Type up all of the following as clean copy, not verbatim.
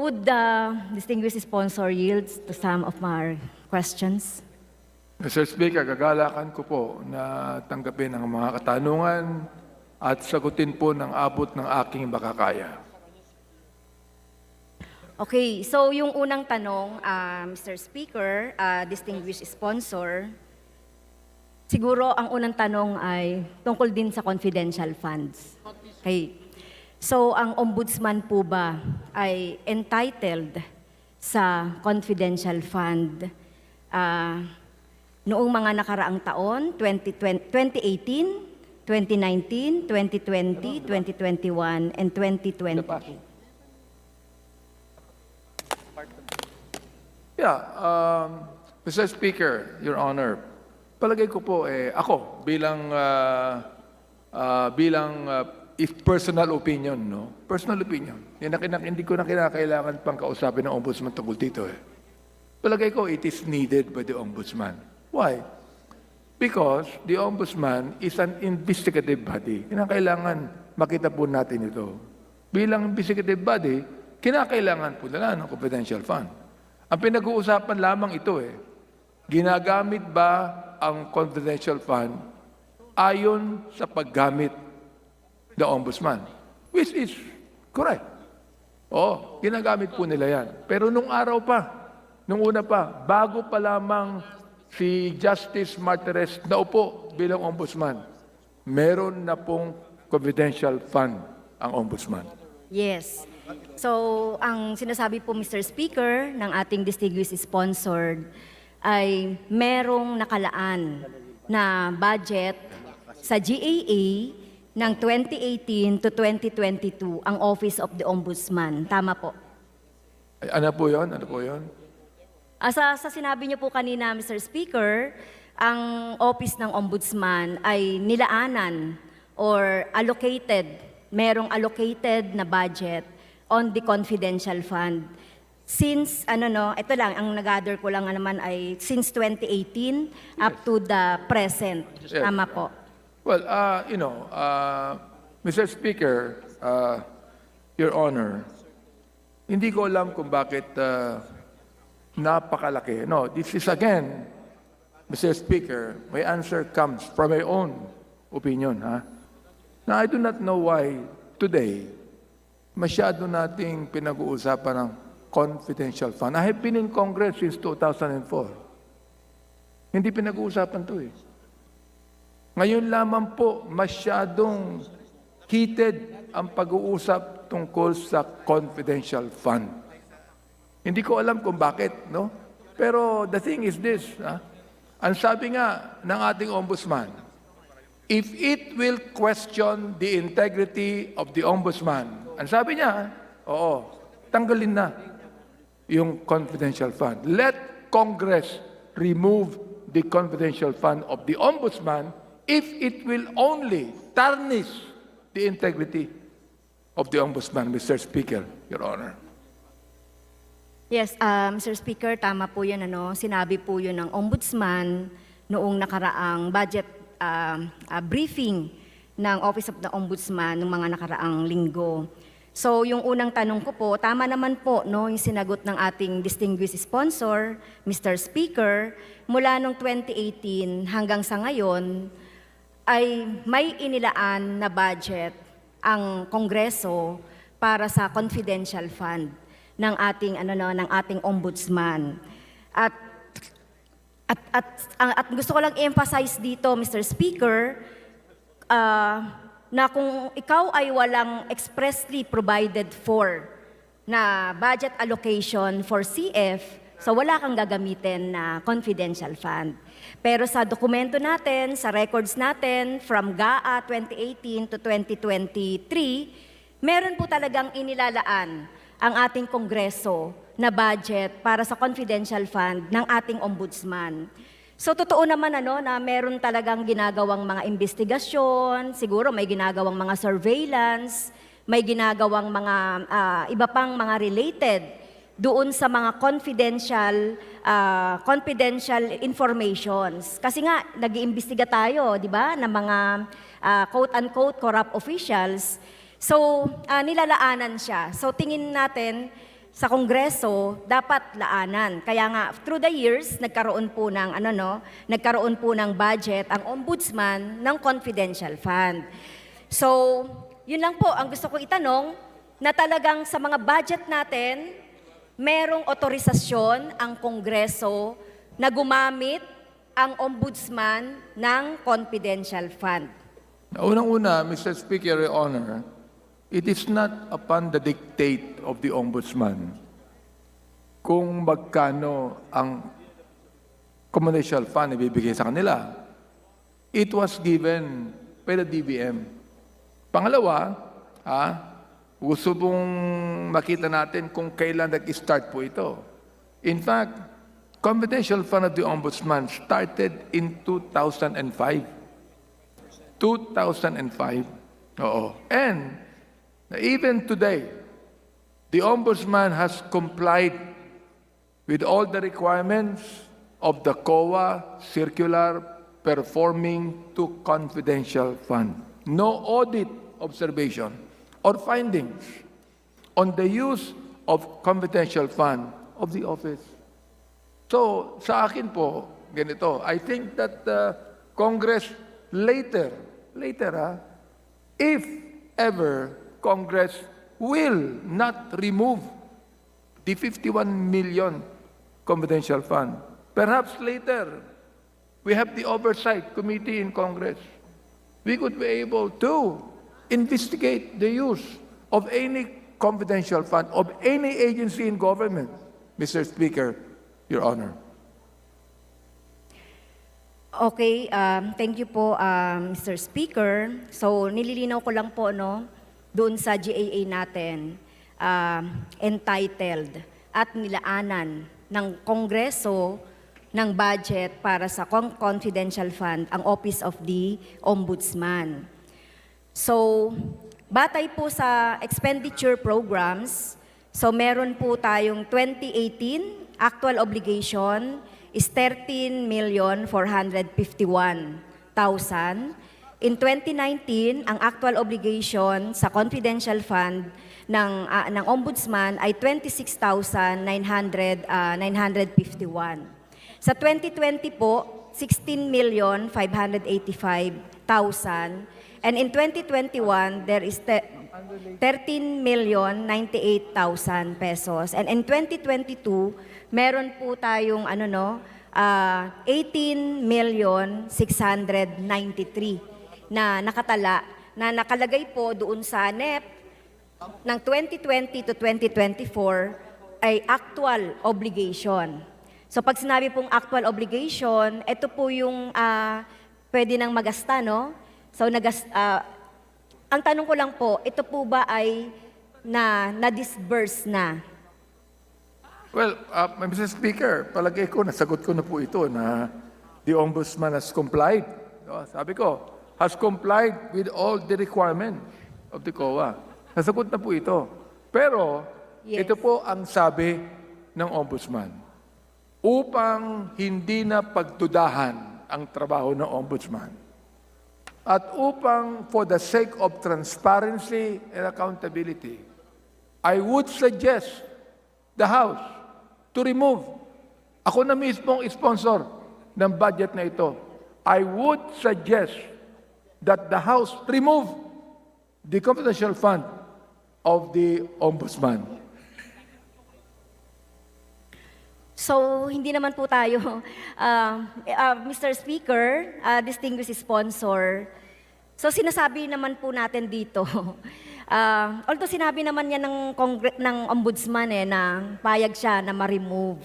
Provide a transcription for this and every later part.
would the distinguished sponsor yield to some of my questions? Mr. Speaker, gagalakan ko po na tanggapin ang mga katanungan at sagutin po ng abot ng aking makakaya. Okay, so yung unang tanong, Mr. Speaker, distinguished sponsor, siguro ang unang tanong ay tungkol din sa confidential funds. Okay. So ang ombudsman po ba ay entitled sa confidential fund noong mga nakaraang taon, 2018, 2019, 2020, 2021, and 2020? Yeah, Mr. Speaker, Your Honor, palagay ko po ako bilang if personal opinion, no? Personal opinion. Hindi ko na kinakailangan pang kausapin ng ombudsman tungkol dito Palagay ko it is needed by the ombudsman. Why? Because the ombudsman is an investigative body. Kinakailangan makita po natin ito. Bilang investigative body, kinakailangan po nila ng confidential fund. Ang pinag-uusapan lamang ito ginagamit ba ang confidential fund ayon sa paggamit the ombudsman, which is correct. Oo, ginagamit po nila yan. Pero nung araw pa, nung una pa, bago pa lamang si Justice Martires naupo bilang ombudsman, meron na pong confidential fund ang ombudsman. Yes. So, ang sinasabi po, Mr. Speaker, ng ating distinguished sponsored ay merong nakalaan na budget sa GAA ng 2018 to 2022 ang Office of the Ombudsman. Tama po. Ano po yun? Ano po yun? Sa sinabi niyo po kanina, Mr. Speaker, ang Office ng Ombudsman ay nilaanan or allocated, merong allocated na budget on the confidential fund. Since, ito lang, ang nag-gather ko lang naman ay since 2018 up to the present. Yes. Tama po. Well, Mr. Speaker, Your Honor, hindi ko alam kung bakit napakalaki. No, this is again, Mr. Speaker, my answer comes from my own opinion. Now, I do not know why today, masyado nating pinag-uusapan ng confidential fund. I have been in Congress since 2004. Hindi pinag-uusapan to Ngayon lamang po masyadong heated ang pag-uusap tungkol sa confidential fund. Hindi ko alam kung bakit, no? Pero the thing is this, ang sabi nga ng ating ombudsman, if it will question the integrity of the ombudsman, ang sabi niya, oo, tanggalin na yung confidential fund. Let Congress remove the confidential fund of the ombudsman if it will only tarnish the integrity of the Ombudsman, Mr. Speaker, Your Honor. Yes, Mr. Speaker, tama po yun. Sinabi po yun ng Ombudsman noong nakaraang budget briefing ng Office of the Ombudsman noong mga nakaraang linggo. So, yung unang tanong ko po, tama naman po yung sinagot ng ating distinguished sponsor, Mr. Speaker, mula noong 2018 hanggang sa ngayon, ay may inilaan na budget ang Kongreso para sa confidential fund ng ating ombudsman. At gusto ko lang i-emphasize dito, Mr. Speaker, na kung ikaw ay walang expressly provided for na budget allocation for CF, so wala kang gagamitin na confidential fund. Pero sa dokumento natin, sa records natin, from GAA 2018 to 2023, meron po talagang inilalaan ang ating Kongreso na budget para sa confidential fund ng ating ombudsman. So totoo naman na meron talagang ginagawang mga investigasyon, siguro may ginagawang mga surveillance, may ginagawang mga iba pang mga related doon sa mga confidential informations. Kasi nga, nag-iimbestiga tayo, di ba, ng mga quote-unquote corrupt officials. So, nilalaanan siya. So, tingin natin, sa Kongreso dapat laanan. Kaya nga through the years nagkaroon po ng nagkaroon po ng budget ang ombudsman ng confidential fund. So, yun lang po ang gusto ko itanong na talagang sa mga budget natin merong otorisasyon ang Kongreso na gumamit ang ombudsman ng confidential fund. Unang-una, Mr. Speaker, Your Honor, it is not upon the dictate of the Ombudsman kung magkano ang confidential fund ibibigay sa kanila. It was given by the DBM. Pangalawa, gusto pong makita natin kung kailan nag-start po ito. In fact, confidential fund of the Ombudsman started in 2005. 2005. Oo. And even today, the Ombudsman has complied with all the requirements of the COA circular performing to confidential fund. No audit observation or findings on the use of confidential fund of the office. So, sa akin po, ganito, I think that Congress later, if ever Congress will not remove the 51 million confidential fund, perhaps later, we have the oversight committee in Congress. We could be able to investigate the use of any confidential fund of any agency in government, Mr. Speaker, Your Honor. Okay, thank you po, Mr. Speaker. So, nililinaw ko lang po, doon sa GAA natin, entitled at nilaanan ng Kongreso ng budget para sa confidential fund, ang Office of the Ombudsman. So, batay po sa expenditure programs, so meron po tayong 2018 actual obligation is 13,451,000. In 2019, ang actual obligation sa confidential fund ng Ombudsman ay 26,951. Sa 2020 po, 16,585,000. And in 2021, there is 13,098,000 pesos. And in 2022, meron po tayong 18,693 na nakatala na nakalagay po doon sa NEP ng 2020 to 2024 ay actual obligation. So pag sinabi pong actual obligation, ito po yung pwede nang magasta, no? So ang tanong ko lang po, ito po ba ay na-disburse na? Well, Mr. Speaker, palagay ko, nasagot ko na po ito na the Ombudsman has complied. Sabi ko, has complied with all the requirements of the COA. Nasagot na po ito. Pero, Yes. ito po ang sabi ng Ombudsman. Upang hindi na pagdudahan ang trabaho ng Ombudsman at upang for the sake of transparency and accountability, I would suggest the House to remove. Ako na mismo ang sponsor ng budget na ito. I would suggest that the House remove the confidential fund of the Ombudsman. So, hindi naman po tayo, Mr. Speaker, distinguished sponsor. So, sinasabi naman po natin dito, although sinabi naman niya ng Ombudsman na payag siya na ma-remove.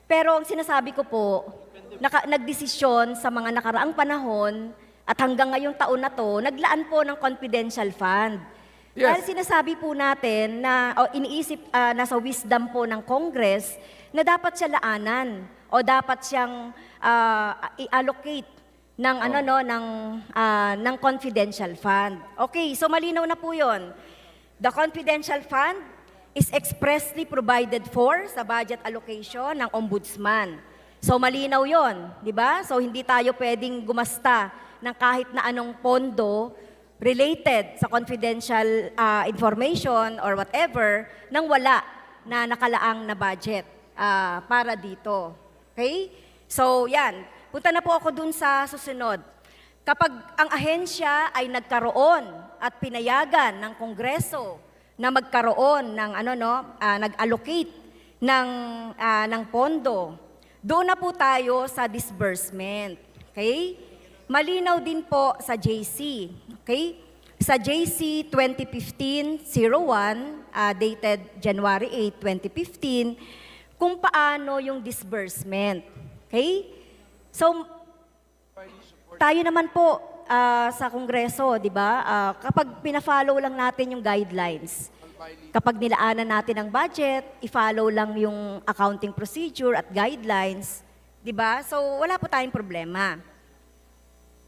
Pero ang sinasabi ko po, nagdesisyon sa mga nakaraang panahon at hanggang ngayong taon na to, naglaan po ng confidential fund. Yes. Dahil sinasabi po natin na iniisip nasa wisdom po ng Congress na dapat siya laanan o dapat siyang i-allocate ng ng confidential fund. Okay, so malinaw na po 'yon. The confidential fund is expressly provided for sa budget allocation ng Ombudsman. So malinaw 'yon, di ba? So hindi tayo pwedeng gumasta ng kahit na anong pondo related sa confidential information or whatever nang wala na nakalaang na budget para dito. Okay? So, yan. Punta na po ako dun sa susunod. Kapag ang ahensya ay nagkaroon at pinayagan ng Kongreso na magkaroon ng nag-allocate ng pondo, doon na po tayo sa disbursement. Okay? Malinaw din po sa JC. Okay? Sa JC 2015-01, dated January 8, 2015, kung paano yung disbursement. Okay? So, tayo naman po sa Kongreso, di ba? Kapag pina-follow lang natin yung guidelines, kapag nilaanan natin ang budget, i-follow lang yung accounting procedure at guidelines, di ba? So, wala po tayong problema.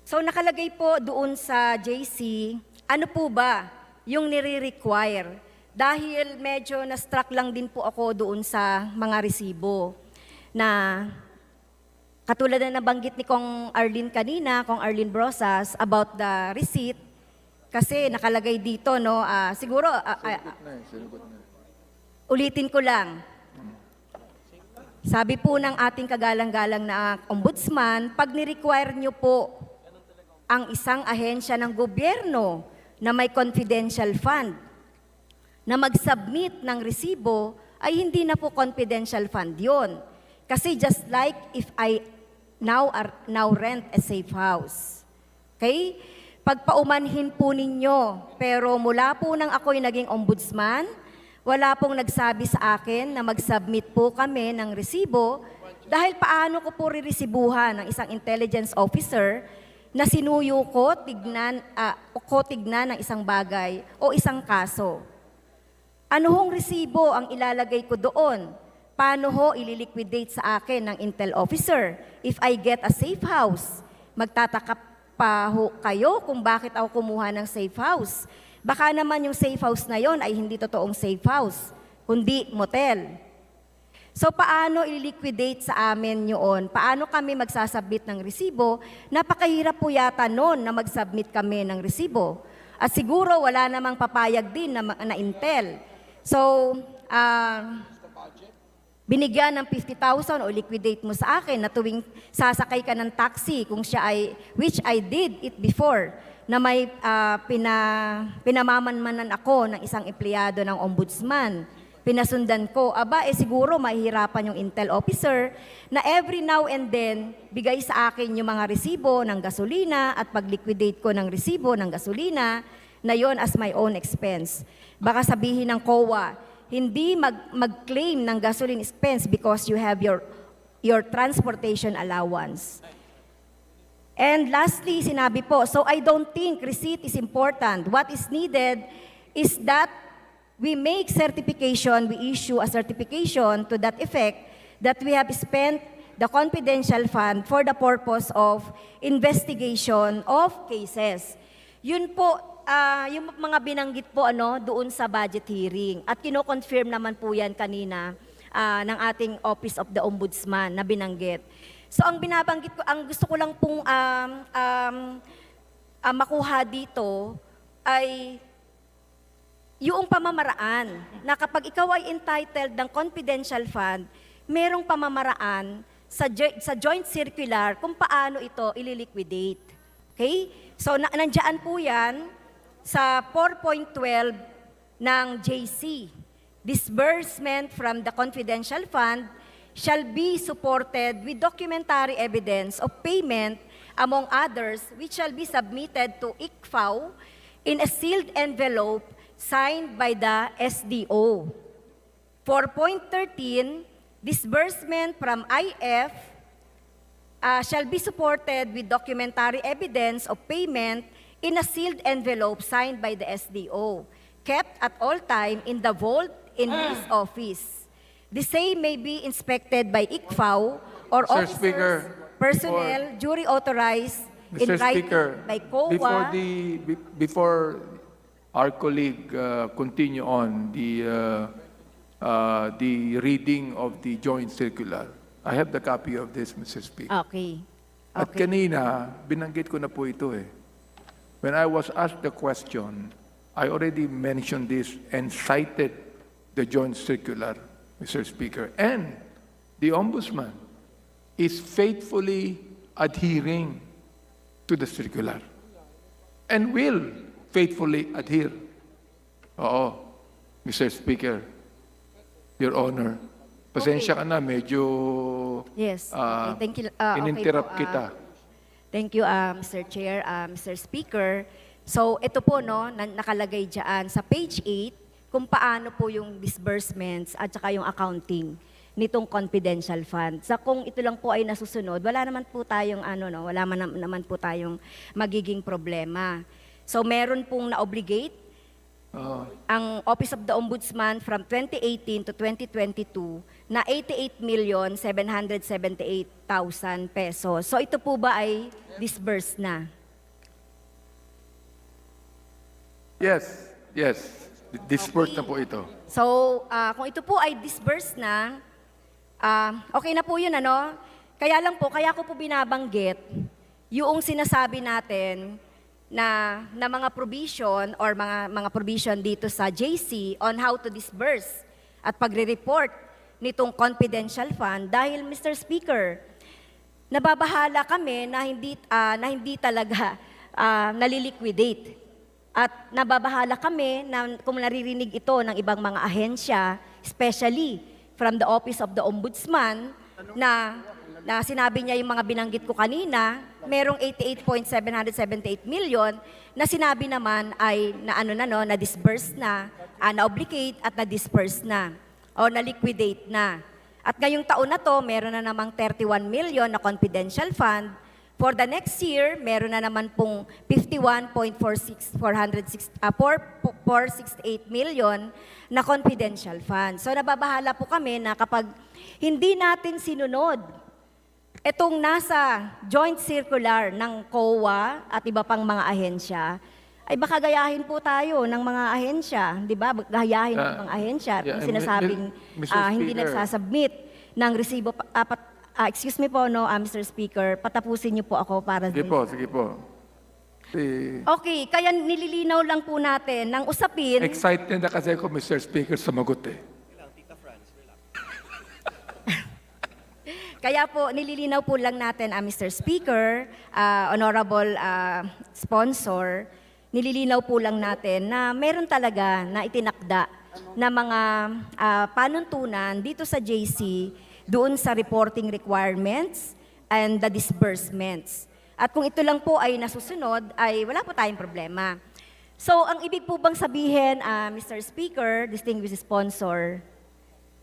So, nakalagay po doon sa JC, ano po ba yung nire-require? Dahil medyo na-struck lang din po ako doon sa mga resibo na katulad na nabanggit ni Kong Arlene kanina, Kong Arlene Brosas, about the receipt, kasi nakalagay dito, no, siguro, ulitin ko lang. Sabi po ng ating kagalang-galang na ombudsman, pag ni-require nyo po ang isang ahensya ng gobyerno na may confidential fund, na mag-submit ng resibo, ay hindi na po confidential fund yon. Kasi just like if I now rent a safe house. Okay? Pagpaumanhin po ninyo, pero mula po nang ako'y naging ombudsman, wala pong nagsabi sa akin na mag-submit po kami ng resibo dahil paano ko po riresibuhan ng isang intelligence officer na sinuyo ko tignan ng isang bagay o isang kaso. Ano hong resibo ang ilalagay ko doon? Paano ho ililiquidate sa akin ng intel officer? If I get a safe house, magtataka pa ho kayo kung bakit ako kumuha ng safe house. Baka naman yung safe house na yon ay hindi totoong safe house, kundi motel. So paano ililiquidate sa amin yun? Paano kami magsasubmit ng resibo? Napakahirap po yata noon na mag-submit kami ng resibo. At siguro wala namang papayag din na intel. So, binigyan ng 50,000 o liquidate mo sa akin na tuwing sasakay ka ng taxi kung siya ay, which I did it before, na may pinamamanmanan ako ng isang empleyado ng ombudsman. Pinasundan ko, siguro mahihirapan yung intel officer na every now and then, bigay sa akin yung mga resibo ng gasolina at pag-liquidate ko ng resibo ng gasolina na yon as my own expense. Baka sabihin ng COA, hindi mag-claim ng gasoline expense because you have your transportation allowance. And lastly, sinabi po, so I don't think receipt is important. What is needed is that we make certification, we issue a certification to that effect that we have spent the confidential fund for the purpose of investigation of cases. Yun po, yung mga binanggit po doon sa budget hearing. At kino-confirm naman po yan kanina ng ating Office of the Ombudsman na binanggit. So ang binabanggit ko, ang gusto ko lang pong makuha dito ay yung pamamaraan na kapag ikaw ay entitled ng confidential fund, merong pamamaraan sa joint circular kung paano ito ililiquidate. Okay? So nandiyan po yan sa 4.12 ng JC. Disbursement from the confidential fund shall be supported with documentary evidence of payment, among others, which shall be submitted to ICFAO in a sealed envelope signed by the SDO. 4.13, disbursement from IF shall be supported with documentary evidence of payment in a sealed envelope signed by the SDO, kept at all time in the vault in his office. The same may be inspected by ICFAO or Mr. officers, Speaker, personnel, duly authorized in Mr. writing Speaker, by COA. before our colleague continue on the reading of the joint circular, I have the copy of this, Mr. Speaker. Okay. At kanina, binanggit ko na po ito eh. When I was asked the question, I already mentioned this and cited the joint circular. Mr. Speaker. And the Ombudsman is faithfully adhering to the circular and will faithfully adhere. Oo, Mr. Speaker, Your Honor. Pasensya ka na, medyo Yes. Okay. Thank you. Okay ininterrupt po, kita. Thank you, Mr. Chair, Mr. Speaker. So, ito po, no, nakalagay dyan sa page 8 kung paano po yung disbursements at saka yung accounting nitong confidential fund. Sa kung ito lang po ay nasusunod, wala naman po tayong naman po tayong magiging problema. So, meron pong na-obligate ang Office of the Ombudsman from 2018 to 2022 na 88,778,000 pesos. So ito po ba ay disbursed na? Yes, yes. Disbursed na po ito. So kung ito po ay disbursed na, okay na po yun, ano? Kaya lang po, kaya ko po binabanggit yung sinasabi natin na mga provision or mga provision dito sa JC on how to disburse at pagre-report nitong confidential fund dahil, Mr. Speaker, nababahala kami na hindi talaga naliliquidate. At nababahala kami na kung naririnig ito ng ibang mga ahensya, especially from the Office of the Ombudsman, na sinabi niya yung mga binanggit ko kanina, merong 88,778 million na sinabi naman ay na disburse na, na-obligate at na-disperse na o na-liquidate na. At ngayong taon na to, meron na namang 31 million na confidential fund. For the next year, meron na naman pong 51.468 million na confidential fund. So nababahala po kami na kapag hindi natin sinunod itong nasa joint circular ng COA at iba pang mga ahensya, ay baka gayahin po tayo ng mga ahensya, di ba? Gayahin ng mga ahensya kung sinasabing hindi nagsasubmit ng resibo. Excuse me po, no, Mr. Speaker, patapusin niyo po ako para Sige po, sige po. Okay, kaya nililinaw lang po natin ng usapin. Excited na kasi ako, Mr. Speaker, sumagot eh. Kaya po, nililinaw po lang natin, Mr. Speaker, Honorable Sponsor, nililinaw po lang natin na meron talaga na itinakda na mga panuntunan dito sa JC doon sa reporting requirements and the disbursements. At kung ito lang po ay nasusunod, ay wala po tayong problema. So, ang ibig po bang sabihin, Mr. Speaker, distinguished sponsor,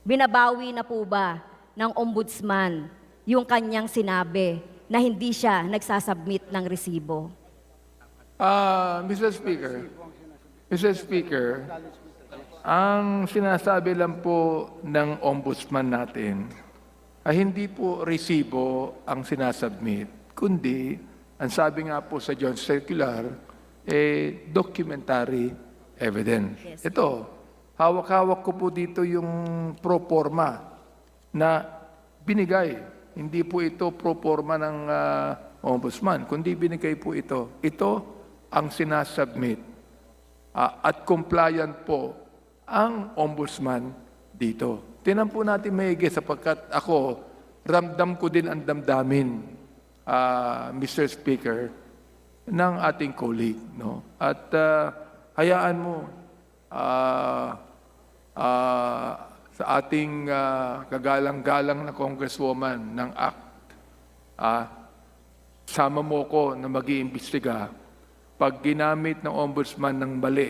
binabawi na po ba ng ombudsman yung kanyang sinabi na hindi siya nagsasubmit ng resibo? Mr. Speaker, ang sinasabi lang po ng ombudsman natin ay hindi po resibo ang sinasubmit, kundi ang sabi nga po sa joint circular, documentary evidence. Yes. Ito, hawak-hawak ko po dito yung pro forma na binigay. Hindi po ito pro forma ng ombudsman, kundi binigay po ito. Ito ang sinasubmit at compliant po ang ombudsman dito. Tinan po natin maigi sapagkat ako, ramdam ko din ang damdamin, Mr. Speaker, ng ating colleague. No? At hayaan mo, sa ating kagalang-galang na congresswoman ng ACT, sama mo ko na mag-iimbestiga pag ginamit ng ombudsman ng mali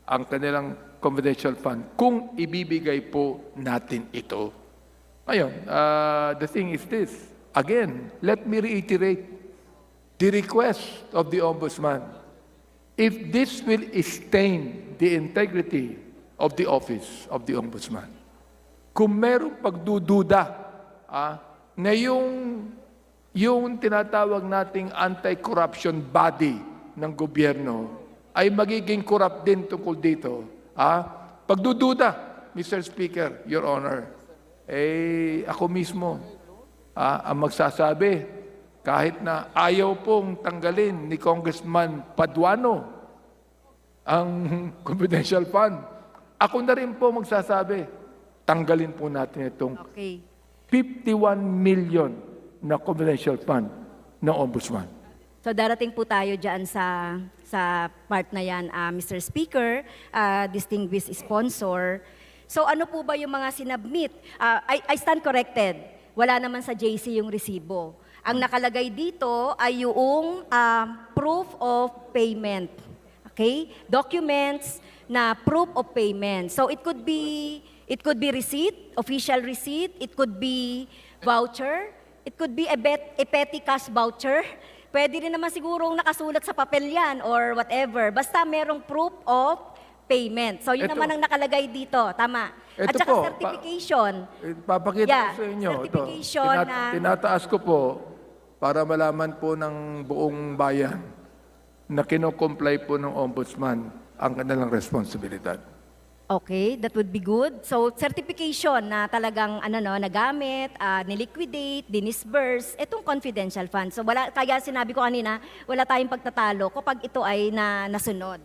ang kanilang confidential fund, kung ibibigay po natin ito. Ngayon, the thing is this. Again, let me reiterate the request of the ombudsman. If this will stain the integrity of the office of the ombudsman, kung merong pagdududa na yung tinatawag nating anti-corruption body ng gobyerno ay magiging corrupt din tungkol dito, pagdududa, Mr. Speaker, Your Honor, ako mismo ang magsasabi kahit na ayaw pong tanggalin ni Congressman Paduano ang confidential fund. Ako na rin po magsasabi tanggalin po natin itong Okay. 51 million na confidential fund ng Ombudsman. So darating po tayo dyan sa part na yan, Mr. Speaker, distinguished sponsor. So ano po ba yung mga sinubmit? I stand corrected. Wala naman sa JC yung resibo. Ang nakalagay dito ay yung proof of payment. Okay? Documents na proof of payment. So it could be receipt, official receipt, it could be voucher, it could be a petty cash voucher. Pwede rin naman sigurong nakasulat sa papel yan or whatever. Basta merong proof of payment. So yun Ito. naman ang nakalagay dito. Tama. At Ito saka po, certification. Papakita Yeah, ko sa inyo. certification na- Tinataas ko po para malaman po ng buong bayan na kino-comply po ng Ombudsman ang kanilang responsibilidad. Okay, that would be good. So certification na talagang nagamit, niliquidate, dinisburse, itong confidential fund. So kaya sinabi ko kanina, wala tayong pagtatalo kapag ito ay nasunod.